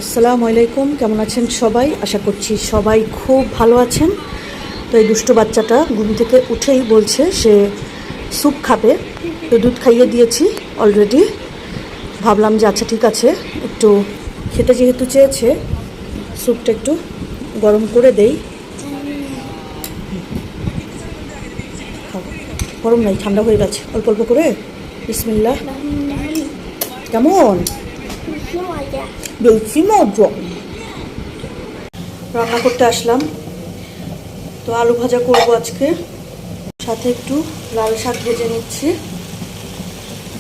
আসসালামু আলাইকুম, কেমন আছেন সবাই? আশা করছি সবাই খুব ভালো আছেন। তো এই দুষ্ট বাচ্চাটা ঘুম থেকে উঠেই বলছে সে স্যুপ খাবে, তো দুধ খাইয়ে দিয়েছি অলরেডি। ভাবলাম যে আচ্ছা ঠিক আছে, একটু খেতে যেহেতু চেয়েছে স্যুপটা একটু গরম করে দেই। গরম নাই, ঠান্ডা হয়ে গেছে, অল্প অল্প করে। বিসমিল্লাহ। কেমন? বেশি মজা। রান্না করতে আসলাম, তো আলু ভাজা করবো আজকে, সাথে একটু লাল শাক ভেজে নিচ্ছি।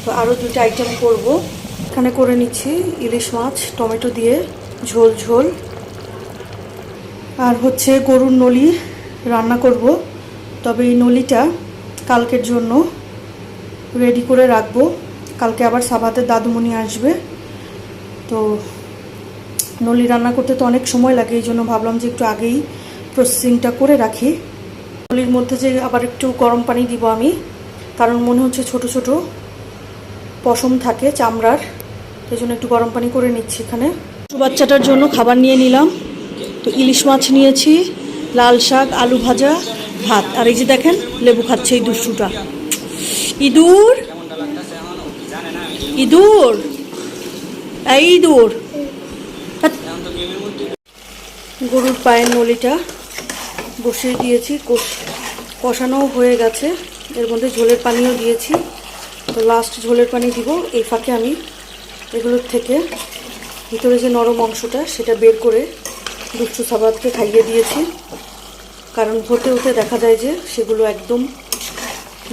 তো আরও দুটো আইটেম করব। এখানে করে নিচ্ছি ইলিশ মাছ টমেটো দিয়ে ঝোল ঝোল, আর হচ্ছে গরুর নলি রান্না করব। তবে এই নলিটা কালকের জন্য রেডি করে রাখবো, কালকে আবার সাবাতের দাদুমণি আসবে। তো নলি রান্না করতে তো অনেক সময় লাগে, এই জন্য ভাবলাম যে একটু আগেই প্রসেসিংটা করে রাখি। নলির মধ্যে যে আবার একটু গরম পানি দিব আমি, কারণ মনে হচ্ছে ছোট ছোট পশম থাকে চামড়ার, সেই জন্য একটু গরম পানি করে নিচ্ছি। এখানে বাচ্চাটার জন্য খাবার নিয়ে নিলাম। তো ইলিশ মাছ নিয়েছি, লাল শাক, আলু ভাজা, ভাত, আর এই যে দেখেন লেবু খাচ্ছে এই দুষ্টুটা। ইঁদুর ইঁদুর এই ইঁদুর। গরুর পায়ের নলিটা বসিয়ে দিয়েছি, কষানোও হয়ে গেছে, এর মধ্যে ঝোলের পানিও দিয়েছি। তো লাস্ট ঝোলের পানি দিব। এই ফাঁকে আমি এগুলোর থেকে ভিতরে যে নরম অংশটা সেটা বের করে দুষ্টু সাবাতকে খাইয়ে দিয়েছি, কারণ হতে হতে দেখা যায় যে সেগুলো একদম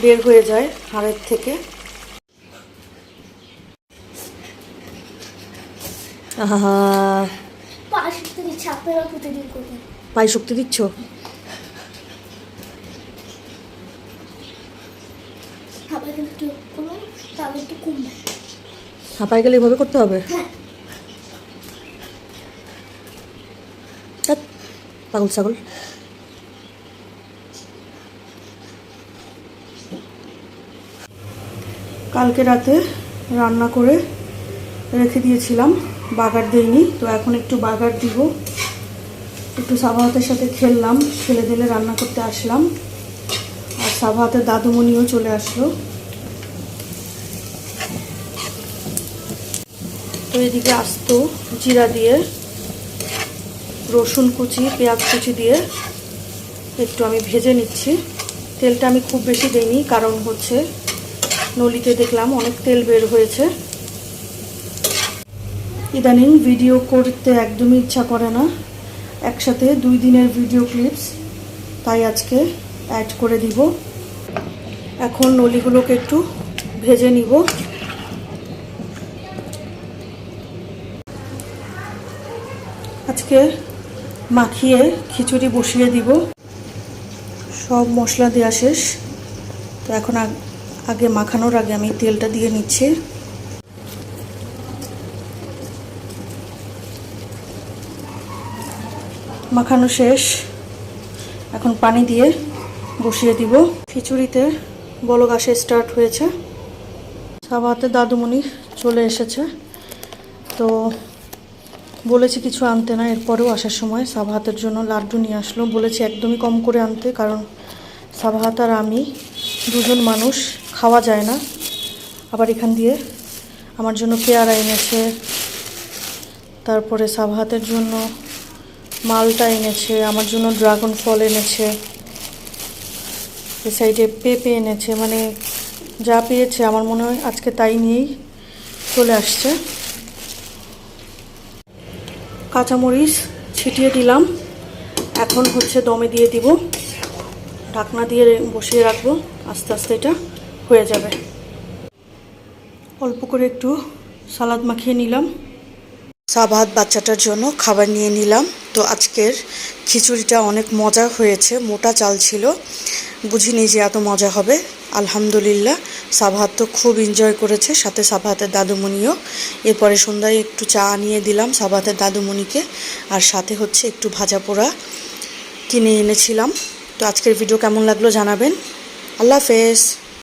বের হয়ে যায় হাড়ের থেকে। আহা, পায়ে শক্তি দিচ্ছ? হাঁপায় গেলে এভাবে করতে হবে? পাগল ছাগল। কালকে রাতে রান্না করে রেখে দিয়েছিলাম, বাগার দেইনি, তো এখন একটু বাগার দিব। একটু সাবাহাতের সাথে খেললাম, খেলে দিলে রান্না করতে আসলাম, আর সাবাহাতের দাদুমণিও চলে আসলো। তো এদিকে আস্ত জিরা দিয়ে, রসুন কুচি, পেঁয়াজ কুচি দিয়ে একটু আমি ভেজে নিচ্ছি। তেলটা আমি খুব বেশি দেইনি, কারণ হচ্ছে নলিতে দেখলাম অনেক তেল বের হয়েছে। ইদানিং ভিডিও করতে একদমই ইচ্ছা করে না, একসাথে 2 দিনের ভিডিও ক্লিপস, তাই আজকে অ্যাড করে দিব। এখন নলিগুলোকে একটু ভেজে নিব। আজকে মাখিয়ে খিচুড়ি বসিয়ে দিব। সব মশলা দেওয়া শেষ, তো এখন আগে মাখানোর আগে আমি তেলটা দিয়ে নিচ্ছি। মাখানো শেষ, এখন পানি দিয়ে বসিয়ে দিব। খিচুড়িতে বলক আসা স্টার্ট হয়েছে। সাবাতের দাদুমণি চলে এসেছে, তো বলেছি কিছু আনতে না, এরপরেও আসার সময় সাবাহাতের জন্য লাড্ডু নিয়ে আসলো। বলেছি একদমই কম করে আনতে, কারণ সাবাহাত আর আমি দুজন মানুষ, খাওয়া যায় না। আবার এখান দিয়ে আমার জন্য পেয়ারা এনেছে, তারপরে সাবাহাতের জন্য মালটা এনেছে, আমার জন্য ড্রাগন ফল এনেছে, এ সাইডে পেঁপে এনেছে, মানে যা পেয়েছে আমার মনে হয় আজকে তাই নিয়েই চলে আসছে। কাঁচামরিচ ছিটিয়ে দিলাম, এখন হচ্ছে দমে দিয়ে দিব, ঢাকনা দিয়ে বসিয়ে রাখবো, আস্তে আস্তে এটা হয়ে যাবে। অল্প করে একটু সালাদ মাখিয়ে নিলাম। সাবাহাত বাচ্চাটার জন্য খাবার নিয়ে নিলাম। তো আজকের খিচুড়িটা অনেক মজা হয়েছে, মোটা চাল ছিল, বুঝিনি যে এত মজা হবে। আলহামদুলিল্লাহ, সাবাহাত তো খুব এনজয় করেছে, সাথে সাবাহাতের দাদুমণিও। এরপরে সন্ধ্যায় একটু চা নিয়ে দিলাম সাবাহাতের দাদুমণিকে, আর সাথে হচ্ছে একটু ভাজা পোড়া কিনে এনেছিলাম। তো আজকের ভিডিও কেমন লাগলো জানাবেন। আল্লাহ হাফেজ।